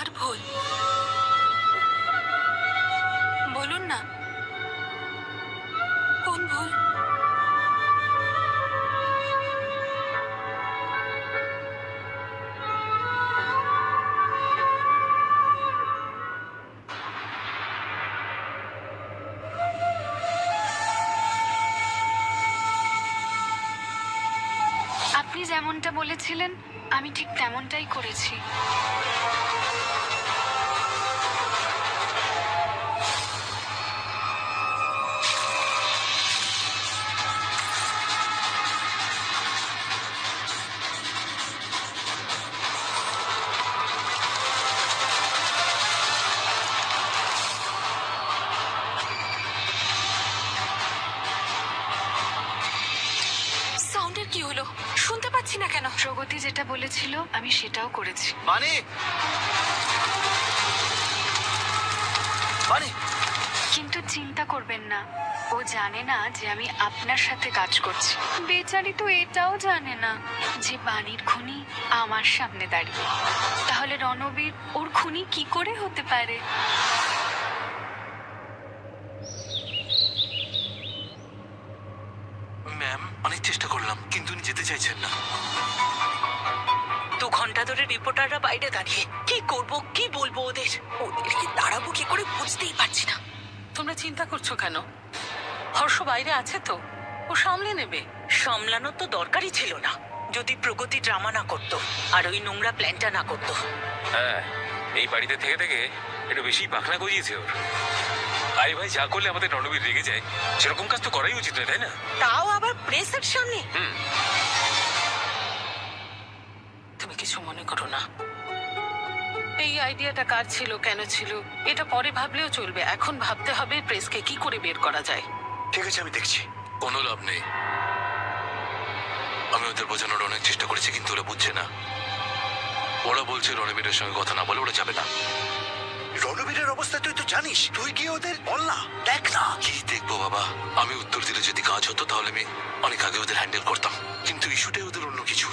কার ভুল বলুন না, কোন ভুল? আপনি যেমনটা বলেছিলেন আমি ঠিক তেমনটাই করেছি। সাউন্ডের কি হলো? শুনতে পাচ্ছি না কেন? প্রগতি যেটা বলেছিল আমি সেটাও করেছি। বানি, বানি, কিন্তু চিন্তা করবেন না, ও জানে না যে আমি আপনার সাথে কাজ করছি। বেচারি তো এটাও জানে না যে বাণীর খুনি আমার সামনে দাঁড়িয়ে। তাহলে রণবীর ওর খুনি কি করে হতে পারে? ম্যাম, অনেক চেষ্টা করলাম কিন্তু উনি যেতে চাইছেন না। 2 ঘন্টা ধরে রিপোর্টাররা বাইরে দাঁড়িয়ে, কি করব কি বলবো ওদের কি দাঁড়াবো কি করে বুঝতেই পারছি না। তোমরা চিন্তা করছো কেন? হর্ষ বাইরে আছে তো, ও সামলে নেবে। সামলানো তো দরকারই ছিল না, যদি প্রগতি ড্রামা না করতো আর ওই নোংরা প্ল্যানটা না করতো। হ্যাঁ, এই বাড়িতে থেকে থেকে একটু বেশি পাখনা গজিয়েছে ওর। আরে ভাই, যা করলে আমাদের রণবীর রেগে যায়, সেরকম কাজ তো করাই উচিত নয়, তাই না? তাও আবার প্রেসের সামনে। তুমি কিছু মনে করো না। এই আইডিয়াটা কার ছিল, কেন ছিল, এটা পরে ভাবলেও চলবে। এখন ভাবতে হবে প্রেসকে কি করে বের করা যায়। ঠিক আছে, আমি দেখছি। কোনো লাভ নেই। আমি ওদের বোঝানোর অনেক চেষ্টা করেছি কিন্তু ওরা বুঝছে না। ওরা বলছে রণবীরের সঙ্গে কথা না বলে ওরা যাবে না। রণবীরের অবস্থা তুই তো জানিস, তুই গিয়ে ওদের বল না, দেখ না। কি দেখবো বাবা, আমি উত্তর দিলে যদি কাজ হতো তাহলে আমি অনেক আগে ওদের হ্যান্ডেল করতাম, কিন্তু ইস্যুটাই ওদের অন্য কিছু।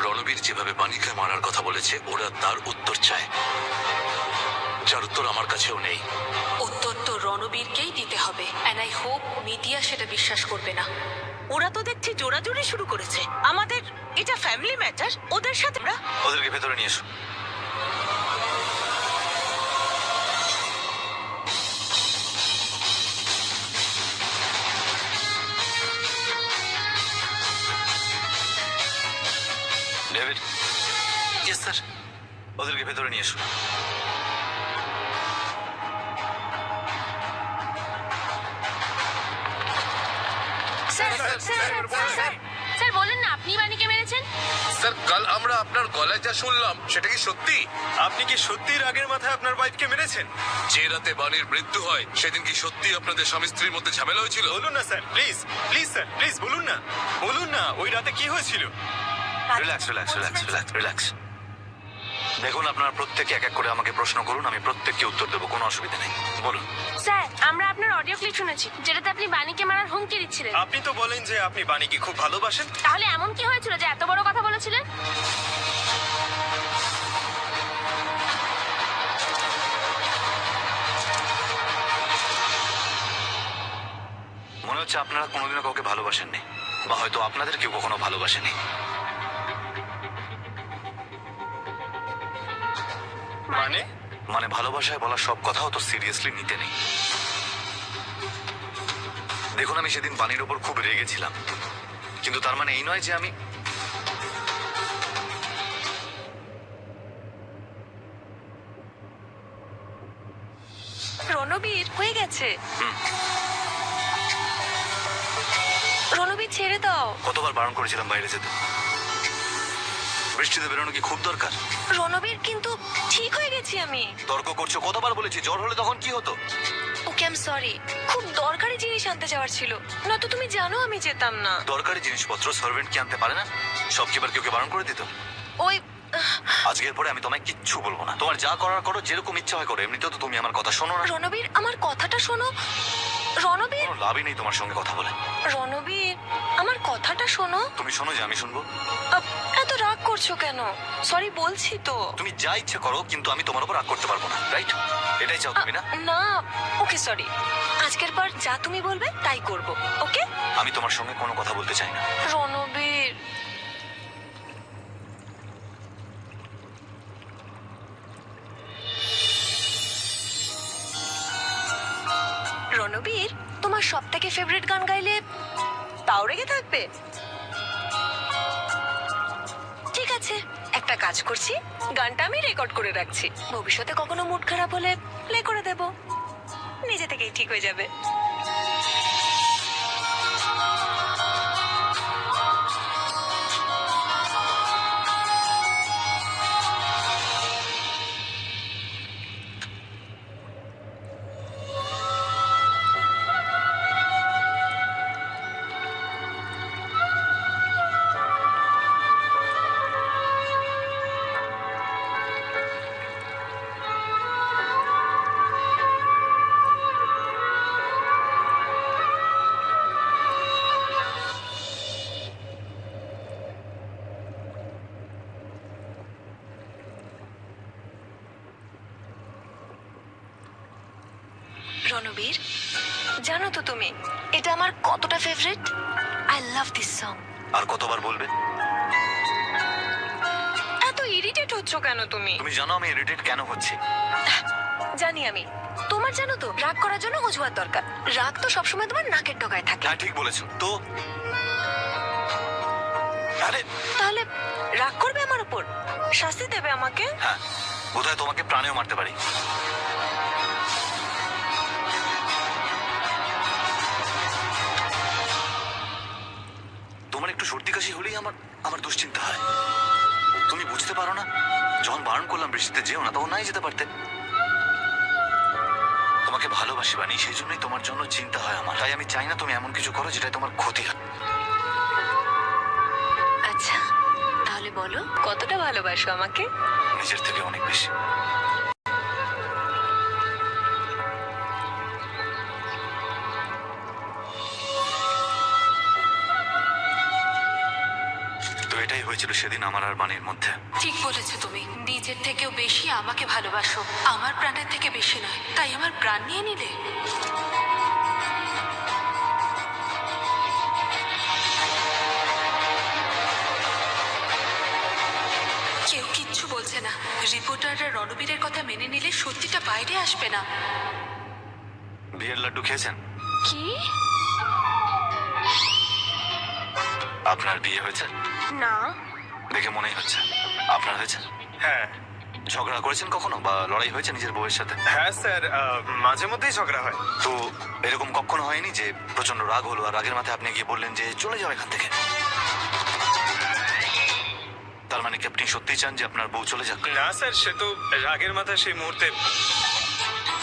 রণবীর যেভাবে বাণীকে মারার কথা বলেছে ওরা তার উত্তর চায়, যার উত্তর আমার কাছেও নেই। উত্তর তো রণবীরকেই দিতে হবে, এন্ড আই হোপ মিডিয়া সেটা বিশ্বাস করবে না। ওরা তো দেখছি জোরাজুরি শুরু করেছে। আমাদের এটা ফ্যামিলি ম্যাটার, ওদের সাথে আমরা। ওদেরকে ভেতরে নিয়ে এসো। ডেভিড। Yes sir. ওদেরকে ভেতরে নিয়ে এসো। স্যার বলুন না, আপনি বাণীকে মেরেছেন? স্যার, কাল আমরা আপনার গলায় যা শুনলাম সেটা কি সত্যি? আপনি কি সত্যি রাগের মাথায় আপনার ওয়াইফকে মেরেছেন? যে রাতে বাণীর মৃত্যু হয় সেদিন কি সত্যি আপনাদের স্বামী স্ত্রীর মধ্যে ঝামেলা হয়েছিল? বলুন না sir, please please sir, please বলুন না, বলুন না ওই রাতে কি হয়েছিল। Relax relax relax relax relax. দেখুন, আপনারা প্রত্যেকে এক এক করে আমাকে প্রশ্ন করুন, আমি প্রত্যেককে উত্তর দেবো, কোনো অসুবিধা নেই। বলুন। স্যার, আমরা আপনার অডিও ক্লিপ শুনেছি যেটাতে আপনি বাণীকে মারার হুমকি দিচ্ছিলেন। আপনি তো বলেন যে আপনি বাণীকে খুব ভালোবাসেন। তাহলে এমন কি হয়েছিল যে এত বড় কথা বলেছিলেন? মনে হচ্ছে আপনারা কোনোদিনও কাউকে ভালোবাসেননি, বা হয়তো আপনাদের কেউ কখনো ভালোবাসেনি। মানে মানে ভালোবাসায় বলা সব কথাও তো সিরিয়াসলি নিতে নেই। দেখুন, আমি সেদিন বাণীর ওপর খুব রেগেছিলাম, কিন্তু তার মানে এই নয় যে আমি রণবীর হয়ে গেছে। রণবীর ছেড়ে দাও। কতবার বারণ করেছিলাম বাইরে যেতে। বৃষ্টিতে বেরোনো কি খুব দরকার? রণবীর কিন্তু ঠিক হয়ে গেছি আমি। তর্ক করছো, কতবার বলেছি জ্বর হলে তখন কি হতো? ওকে, আই এম সরি, খুব দরকারি জিনিস আনতে যাওয়ার ছিল, নয়তো তুমি জানো আমি যেতাম না। দরকারি জিনিসপত্র সার্ভেন্ট কি আনতে পারে না? শপকিপার কেউ বারণ করে দিত? ওই আজকের পরে আমি তোমায় কিচ্ছু বলবো না। তোমার যা করার করো, যেরকম ইচ্ছা হয় করো। এমনিতেও তো তুমি আমার কথা শোনো না। রণবীর, আমার কথাটা শোনো। রণবীর, কোনো লাভই নেই তোমার সঙ্গে কথা বলে। রণবীর, আমার কথাটা শোনো। তুমি শোনো যে আমি শুনবো। এত রাগ করছো করছো কেন? সরি বলছি তো। তুমি যা ইচ্ছে করো, কিন্তু আমি তোমার উপর রাগ করতে পারবো না, রাইট? এটাই চাও তুমি না? না, ওকে সরি। আজকের পর যা তুমি বলবে তাই করব, ওকে? আমি তোমার সঙ্গে কোনো কথা বলতে চাই না। রণবীর, রণবীর, তোমার সব থেকে ফেভারিট গান গাইলে তাও রেগে থাকবে? ঠিক আছে, একটা কাজ করছি, গানটা আমি রেকর্ড করে রাখছি। ভবিষ্যতে কখনো মুড খারাপ হলে প্লে করে দেব, নিজে থেকেই ঠিক হয়ে যাবে। রণবীর, জানো তো তুমি এটা আমার কতটা favourite? I love this song. আর কতবার বলবে? এত ইরিটেট হচ্ছ কেন তুমি? তুমি জানো আমি ইরিটেট কেন হচ্ছি? জানি আমি। তোমার জানো তো রাগ করার জন্য অজুহাত দরকার। রাগ তো সবসময় তোমার নাকের ডগায় থাকে। হ্যাঁ, ঠিক বলেছো তো। আরে তাহলে রাগ করবে আমার উপর, শাস্তি দেবে আমাকে? হ্যাঁ, বোধহয় তোমাকে প্রাণেও মারতে পারি। তোমার একটু সর্দি কাশি হলেই আমার আমার দুশ্চিন্তা হয়। তুমি বুঝতে পারো না, যখন বারণ করলাম বৃষ্টিতে যেও না, তখন নাই যেতে পারতে। তোমাকে ভালোবাসি বানি, সেই জন্যই তোমার জন্য চিন্তা হয় আমার। তাই আমি চাই না তুমি এমন কিছু করো যেটা তোমার ক্ষতি হয়। আচ্ছা, তাহলে বলো কতটা ভালোবাসো আমাকে? নিজের থেকে অনেক বেশি। তো এটাই হয়েছিল সেদিন আমার আর বাণীর মধ্যে। ঠিক বলেছো তুমি, নিজের থেকেও বেশি আমাকে ভালোবাসো, আমার প্রাণের থেকে বেশি নয়। তাই আমার প্রাণ নিয়ে নিলে? কেউ কিচ্ছু বলছে না। রিপোর্টাররা রণবীরের কথা মেনে নিলে সত্যিটা বাইরে আসবে না। বিয়ের লাড্ডু খেয়েছেন? কি? আপনার বিয়ে হয়েছে? না। দেখে মনেই হচ্ছে। আপনার হয়েছে? হ্যাঁ ঝগড়া করেছেন কখনো, বা লড়াই হয়েছে নিজের বউয়ের সাথে? হ্যাঁ স্যার, মাঝে মধ্যেই ঝগড়া হয়। তো এরকম কখনো হয়নি যে প্রচন্ড রাগ হলো আর রাগের মাথায় আপনি গিয়ে বললেন যে চলে যাও এখান থেকে? তার মানে কি আপনি সত্যিই চান যে আপনার বউ চলে যাক? না স্যার, সে তো রাগের মাথায় সেই মুহূর্তে।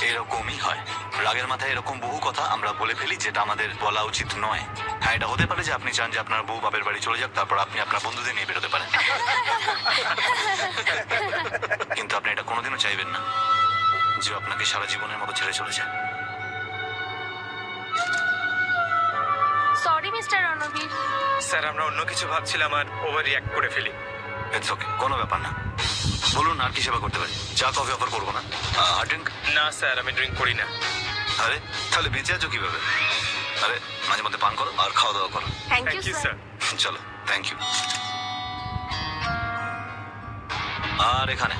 এরকমই হয়, রাগের মাথায় এরকম বহু কথা আমরা বলে ফেলি যেটা আমাদের বলা উচিত নয়। হ্যাঁ, এটা হতে পারে যে আপনি চান যে আপনার বউ বাপের বাড়ি চলে যাক, তারপর আপনি আপনার বন্ধুদের নিয়ে বেরোতে পারেন। কিন্তু আপনি এটা কোনোদিনও চাইবেন না যে আপনাকে সারা জীবনের মতো ছেড়ে চলে যায়। Sorry mister Ranbir. স্যার, আমরা অন্য কিছু ভাবছিলাম আর ওভার রিঅ্যাক্ট করে ফেলি। ইটস ওকে, কোনো ব্যাপার না। বলুন আর কি সেবা করতে পারি? চা কফি অফার করবো না? আর ড্রিঙ্ক? না স্যার, আমি ড্রিঙ্ক করি না। আরে তাহলে বেঁচে আছো কিভাবে? আরে মাঝে মধ্যে পান করো আর খাওয়া দাওয়া করো। Thank thank you you sir. Sir. চলো, থ্যাংক ইউ। আর এখানে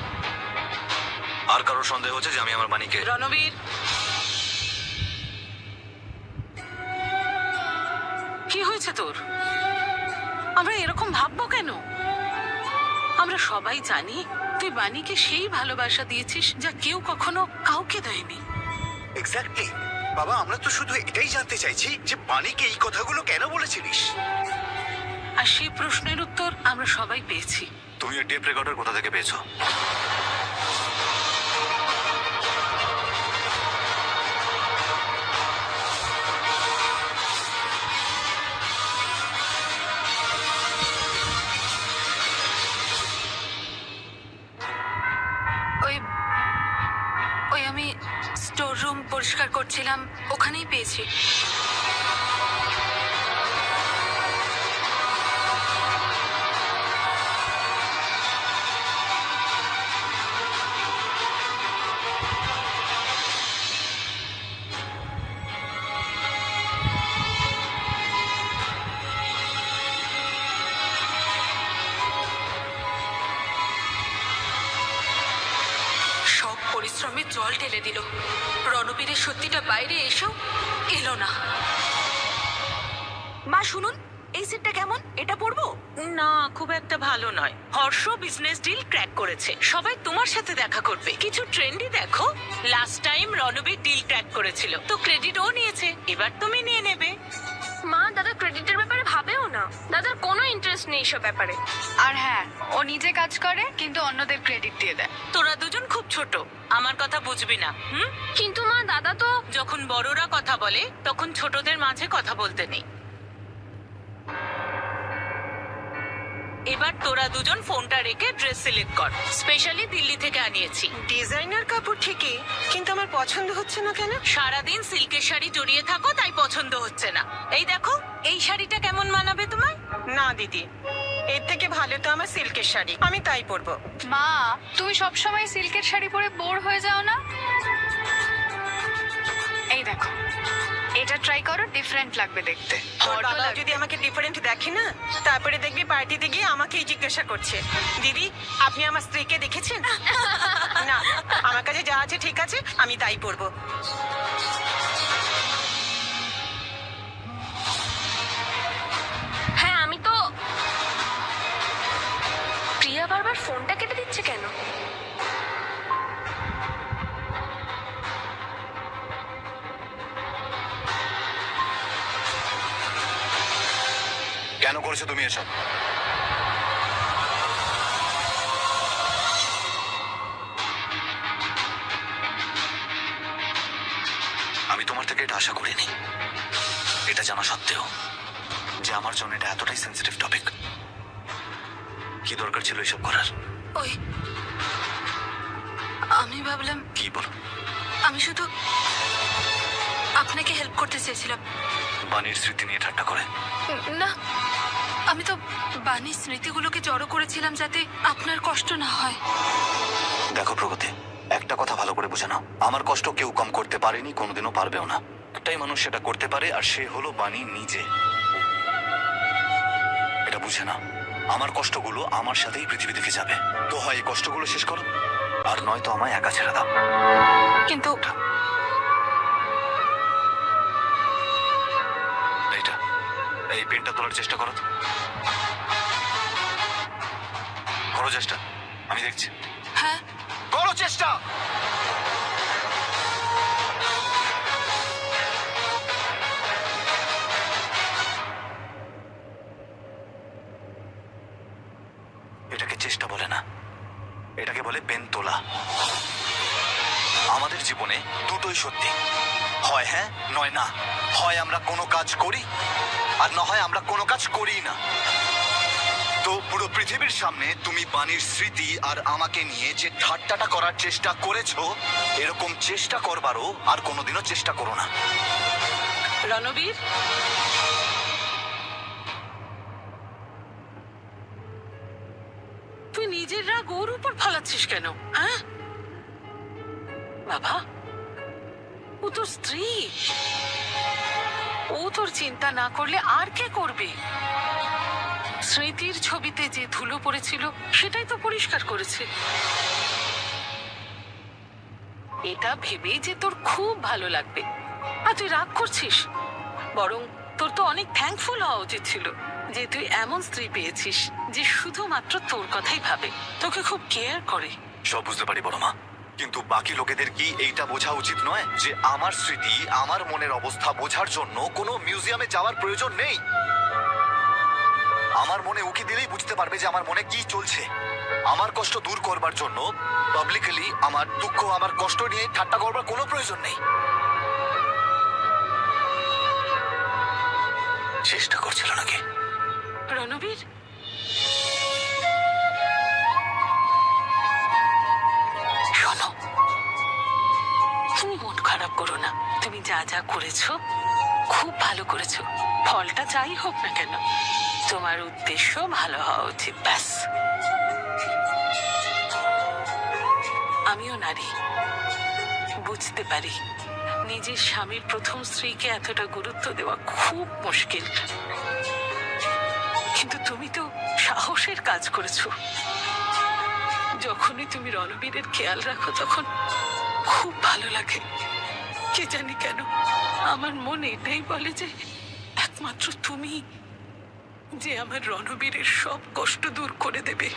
আর কারোর সন্দেহ হচ্ছে যে আমি আমার বাণীকে? রণবীর, কি হয়েছে তোর? আমরা এরকম ভাববো কেন? আমরা সবাই জানি তুই বাণীকে সেই ভালোবাসা দিয়েছিস যা কেউ কখনো কাউকে দেয়নি। এক্স্যাক্টলি বাবা, আমরা তো শুধু এটাই জানতে চাইছি যে বাণীকে এই কথাগুলো কেন বলেছিলিস। আর সেই প্রশ্নের উত্তর আমরা সবাই পেয়েছি। তুমি এই টেপ রেকর্ডার কোথা থেকে পেয়েছো? ওই ওই আমি স্টোর রুম পরিষ্কার করছিলাম, ওখানেই পেয়েছি। পরিশ্রমের জল ঢেলে দিল। রণবীরের সত্যিটা বাইরে এসেও এলো না। মা শুনুন, এই সেটটা কেমন? এটা পড়বো? না, খুব একটা ভালো নয়। হর্ষ বিজনেস ডিল ক্র্যাক করেছে, সবাই তোমার সাথে দেখা করবে। কিছু ট্রেন্ডই দেখো, last time Ranbir deal crack করেছিল, তো ক্রেডিট ও নিয়েছে, এবার তুমি নিয়ে নেবে। মা দাদা ক্রেডিটের ব্যাপারে ভাবেও না, দাদার কোনো ইন্টারেস্ট নেই সব ব্যাপারে। আর হ্যাঁ, ও নিজে কাজ করে কিন্তু অন্যদের ক্রেডিট দিয়ে দেয়। তোরা দুজন খুব ছোট, আমার কথা বুঝবি না। কিন্তু মা দাদা তো যখন বড়রা কথা বলে তখন ছোটদের মাঝে কথা বলতে নেই। এবার তোরা দুজন ফোনটা রেখে ড্রেস সিলেক্ট কর, স্পেশালি দিল্লি থেকে আনিয়েছি। ডিজাইনার কাপড় ঠিকই, কিন্তু আমার পছন্দ হচ্ছে না কেন? সারাদিন সিল্কের শাড়ি জড়িয়ে থাকো, তাই পছন্দ হচ্ছে না। এই দেখো, এই শাড়িটা কেমন মানাবে তোমায়? না দিদি, এর থেকে ভালো তো আমার সিল্কের শাড়ি, আমি তাই পরবো। মা, তুমি সবসময় সিল্কের শাড়ি পরে বোর হয়ে যাও না? এই দেখো, এটা ট্রাই করো, ডিফারেন্ট লাগবে দেখতে। তোর বড় বাবা লাগবে। যদি আমাকে ডিফারেন্ট দেখে না, তারপরে দেখবি পার্টিতে গিয়ে আমাকেই জিজ্ঞাসা করছে, দিদি আপনি আমার স্ত্রীকে দেখেছেন? না, আমার কাছে যা আছে ঠিক আছে, আমি তাই পরবো। হ্যাঁ আমি তো প্রিয়া বারবার ফোনটা কেটে দিচ্ছে কেন? কেন করেছো তুমি এসব? আমি তোমার থেকে এটা আশা করিনি, এটা জানা সত্ত্বেও যে আমার জন্য এটা এতটাই সেন্সিটিভ টপিক। কি দরকার ছিল এসব করার? ওই আমি ভাবলাম, কি বলো? আমি শুধু আপনাকে হেল্প করতে চেয়েছিলাম। বাণীর স্মৃতি নিয়ে ঠাট্টা করে? না, আমি তো বাণীর স্মৃতিগুলোকে জড়ো করেছিলাম যাতে আপনার কষ্ট না হয়। দেখো প্রগতি, একটা কথা ভালো করে বুঝে নাও, আমার কষ্ট কেউ কম করতে পারেনি, কোনোদিনও পারবেও না। একটাই মানুষ সেটা করতে পারে, আর সে হলো বাণী নিজে। এটা বুঝে নাও, আমার কষ্টগুলো আমার সাথেই পৃথিবী থেকে যাবে। তো হয় এই কষ্টগুলো শেষ করো, আর নয়তো আমায় একা ছেড়ে দাও। কিন্তু এইটা, এই পেনটা তোলার চেষ্টা করো তো। করো চেষ্টা, আমি দেখছি। হ্যাঁ, করো চেষ্টা। এটাকে চেষ্টা বলে না, এটাকে বলে পেন তোলা। আমাদের জীবনে দুটোই সত্যি, হয় হ্যাঁ নয় না। হয় আমরা কোনো কাজ করি, আর না হয় আমরা কোনো কাজ করি না। তো পুরো পৃথিবীর সামনে তুমি বাণীর স্মৃতি আর আমাকে নিয়ে যে ঠাট্টাটা করার চেষ্টা করেছো, এরকম চেষ্টা করবারও আর কোনোদিনও চেষ্টা করো না। রণবীর, তুই নিজের রাগ ওর উপর ফালাচ্ছিস কেন? হ্যাঁ বাবা, ও তোর স্ত্রী, ও তোর চিন্তা না করলে আর কে করবে? স্মৃতির ছবিতে যে ধুলো পড়েছিল সেটাই তো পরিষ্কার করেছে। এটা ভেবেই যে তোর খুব ভালো লাগবে, আর তুই রাগ করছিস। বরং তোর তো অনেক থ্যাঙ্কফুল হওয়া উচিত ছিল যে তুই এমন স্ত্রী পেয়েছিস যে শুধুমাত্র তোর কথাই ভাবে, তোকে খুব কেয়ার করে। সব বুঝতে পারি বড় মা, কিন্তু বাকি লোকেদের কি এইটা বোঝা উচিত নয় যে আমার স্মৃতি, আমার মনের অবস্থা বোঝার জন্য কোনো মিউজিয়ামে যাওয়ার প্রয়োজন নেই? আমার মনে উকি দিলেই বুঝতে পারবে যে আমার মনে কি চলছে। আমার কষ্ট দূর করবার জন্য পাবলিকলি আমার দুঃখ, আমার কষ্ট নিয়ে ঠাট্টা করবার কোনো প্রয়োজন নেই। চেষ্টা করছিল নাকি? রণবীর, শোনো, তুমি মন খারাপ করো না। তুমি যা যা করেছো খুব ভালো করেছো, ফলটা যাই হোক না কেন তোমার উদ্দেশ্য ভালো হওয়া উচিত, ব্যাস। আমিও নারী, বুঝতে পারি নিজের স্বামীর প্রথম স্ত্রীকে এতটা গুরুত্ব দেওয়া খুব মুশকিল, কিন্তু তুমি তো সাহসের কাজ করেছো। যখনই তুমি রণবীরের খেয়াল রাখো তখন খুব ভালো লাগে। কে জানি কেন আমার মন এটাই বলে যে একমাত্র তুমি যে আমার রণবীরের সব কষ্ট দূর করে দেবে।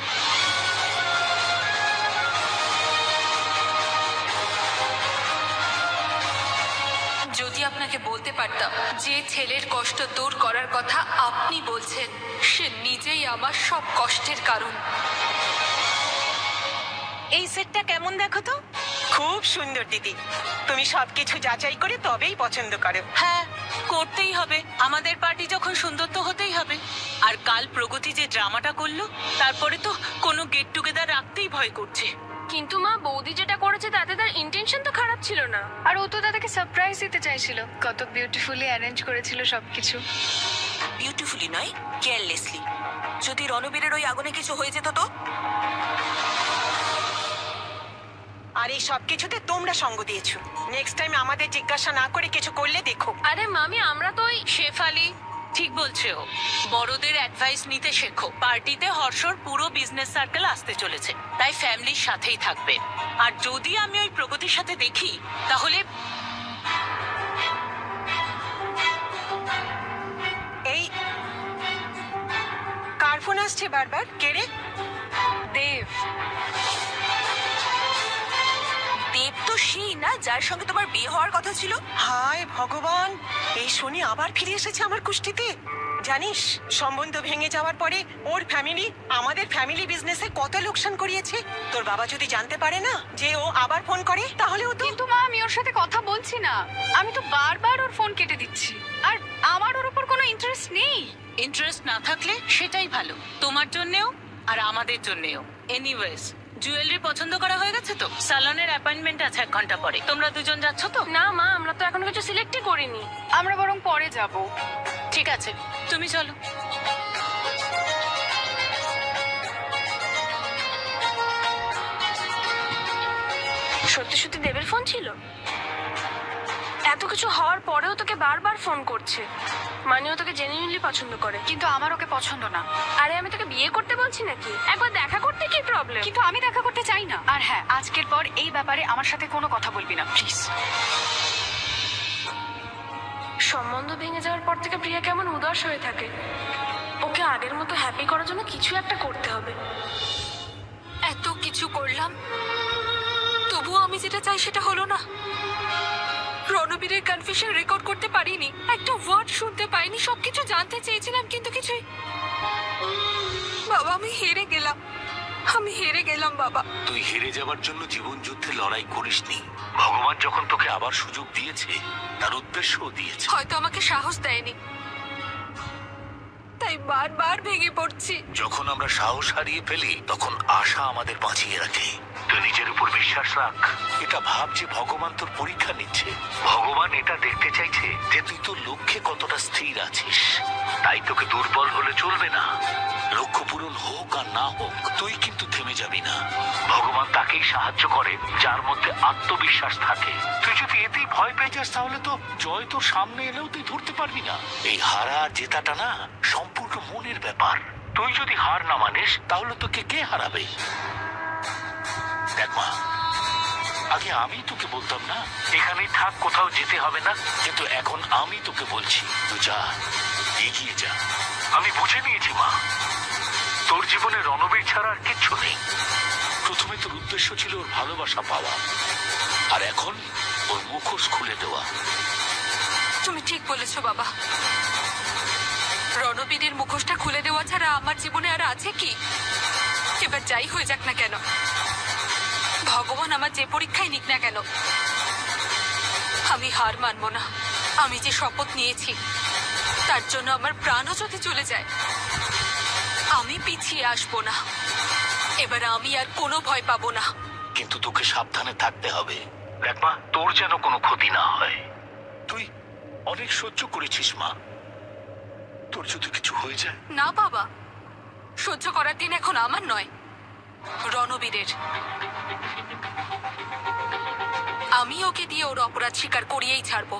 যদি আপনাকে বলতে পারতাম যে ছেলের কষ্ট দূর করার কথা আপনি বলছেন, সে নিজেই আমার সব কষ্টের কারণ। এই সেটটা কেমন দেখো তো? খুব সুন্দর দিদি। তুমি সবকিছু যাচাই করে তবেই পছন্দ করো। হ্যাঁ, করতেই হবে। আমাদের পার্টি যখন সুন্দর তো হতেই হবে। আর কাল প্রগতি যে ড্রামাটা করলো, তারপরে তো কোনো গেট টুগেদার রাখতেই ভয় করছে। কিন্তু মা, বৌদি যেটা করেছে তাতে তার ইন্টেনশন তো খারাপ ছিল না। আর ও তো দাদাকে সারপ্রাইজ দিতে চাইছিল, কত বিউটিফুলি অ্যারেঞ্জ করেছিল সবকিছু। বিউটিফুলি নয়, কেয়ারলেসলি। যদি রণবীরের ওই আগুনে কিছু হয়ে যেত তো? আর এই সবকিছুতে তোমরা সঙ্গ দিয়েছো। নেক্সট টাইম আমাদের জিজ্ঞাসা না করে কিছু করলে দেখো। আরে মামি, আমরা তো ওই শেফালি ঠিক বলছে ও। বড়দের অ্যাডভাইস নিতে শেখো। পার্টিতে হর্ষর পুরো বিজনেস সার্কেল আসতে চলেছে, তাই ফ্যামিলির সাথেই থাকবে। আর যদি আমি ওই প্রগতির সাথে দেখি তাহলে এই কার ফোন আসছে বারবার? কে রে? দেব। দেব তো সেই না যার সঙ্গে তোমার বিয়ে হওয়ার কথা ছিল? হায় ভগবান, এই শনি আবার ফিরে এসেছে আমার কুষ্টিতে। জানিস, সম্বন্ধ ভেঙে যাওয়ার পরে ওর ফ্যামিলি আমাদের ফ্যামিলি বিজনেসে কত লোকসান করিয়েছে। তোর বাবা যদি জানতে পারে না যে ও আবার ফোন করে, তাহলে ও তো... কিন্তু মা, আমি ওর সাথে কথা বলছি না, আমি তো বারবার ওর ফোন কেটে দিচ্ছি। আর আমার ওর উপর কোনো ইন্টারেস্ট নেই। ইন্টারেস্ট না থাকলে সেটাই ভালো, তোমার জন্যেও আর আমাদের জন্যেও। এনিওয়েজ, জুয়েলারি পছন্দ করা হয়ে গেছে তো? সালনের অ্যাপয়েন্টমেন্ট আছে 1 ঘন্টা পরে। তোমরা দুজন যাচ্ছ তো? না মা, আমরা তো এখনো কিছু সিলেক্টই করিনি। আমরা বরং পরে যাব। ঠিক আছে, তুমি চলো। সত্যি সত্যি দেবের ফোন ছিল? এত কিছু হওয়ার পরেও তোকে বারবার ফোন করছে, মানে ও তোকে জেনুইনলি পছন্দ করে। কিন্তু আমার ওকে পছন্দ না। আরে আমি তোকে বিয়ে করতে বলছি নাকি? একবার দেখা করতে কি প্রবলেম? কিন্তু আমি দেখা করতে চাই না। আর হ্যাঁ, আজকের পর এই ব্যাপারে আমার সাথে কোনো কথা বলবি না, প্লিজ। সম্বন্ধ ভেঙে যাওয়ার পর থেকে প্রিয়া কেমন উদাস হয়ে থাকে। ওকে আগের মতো হ্যাপি করার জন্য কিছু একটা করতে হবে। এত কিছু করলাম, তবুও আমি যেটা চাই সেটা হলো না। রণবীরের কনফেশন রেকর্ড করতে পারিনি, একটা ওয়ার্ড শুনতে পাইনি। সবকিছু জানতে চেয়েছিলাম কিন্তু কিছুই। বাবা, আমি হেরে গেলাম, আমি হেরে গেলাম বাবা। তুই হেরে যাবার জন্য জীবন যুদ্ধে লড়াই করিসনি। ভগবান যখন তোকে আবার সুযোগ দিয়েছে, তার উদ্দেশ্যও দিয়েছে। হয়তো আমাকে সাহস দেয়নি, তাই বারবার ভেঙে পড়ছি। যখন আমরা সাহস হারিয়ে ফেলি তখন আশা আমাদের বাঁচিয়ে রাখে। তুই নিজের উপর বিশ্বাস রাখ। এটা ভাব যে ভগবান তোর পরীক্ষা নিচ্ছে। ভগবান এটা দেখতে চাইছে যে তুই তোর লক্ষ্যে কতটা স্থির আছিস। তাই তোকে দুর্বল হলে চলবে না। লক্ষ্য পূরণ হোক আর না হোক, তুই কিন্তু থেমে যাবি না। ভগবান তাকেই সাহায্য করে যার মধ্যে আত্মবিশ্বাস থাকে। তুই যদি এতেই ভয় পেয়ে যাস তাহলে তো জয় তোর সামনে এলেও তুই ধরতে পারবি না। এই হারা আর জেতাটা না সম্পূর্ণ মনের ব্যাপার। তুই যদি হার না মানিস তাহলে তোকে কে হারাবে? দেখ মা, আগে আমি তোকে বলতাম না এখানেই থাক, কোথাও যেতে হবে না, কিন্তু এখন আমি তোকে বলছি তুই যা, এগিয়ে যা। আমি বুঝে নিয়েছি মা, তোর জীবনে রণবীর ছাড়া আর কিচ্ছু নেই। প্রথমে তোর উদ্দেশ্য ছিল ওর ভালোবাসা পাওয়া, আর এখন ওর মুখোশ খুলে দেওয়া। তুমি ঠিক বলেছো বাবা, রণবীরের মুখোশটা খুলে দেওয়া ছাড়া আমার জীবনে আর আছে কি? এবার যাই হয়ে যাক না কেন, ভগবান আমার যে পরীক্ষায় নিক না কেন, আমি হার মানবো না। আমি যে শপথ নিয়েছি তার জন্য আমার প্রাণও যদি চলে যায়, আমি পিছিয়ে আসবো না। এবার আমি আর কোনো ভয় পাবো না। কিন্তু তোকে সাবধানে থাকতে হবে। দেখ মা, তোর যেন কোনো ক্ষতি না হয়। তুই অনেক সহ্য করেছিস মা, তোর যদি কিছু হয়ে যায়। না বাবা, সহ্য করার দিন এখন আমার নয়, রণবীরের। আমি ওকে দিয়ে ওর অপরাধ স্বীকার করিয়েই ছাড়বো।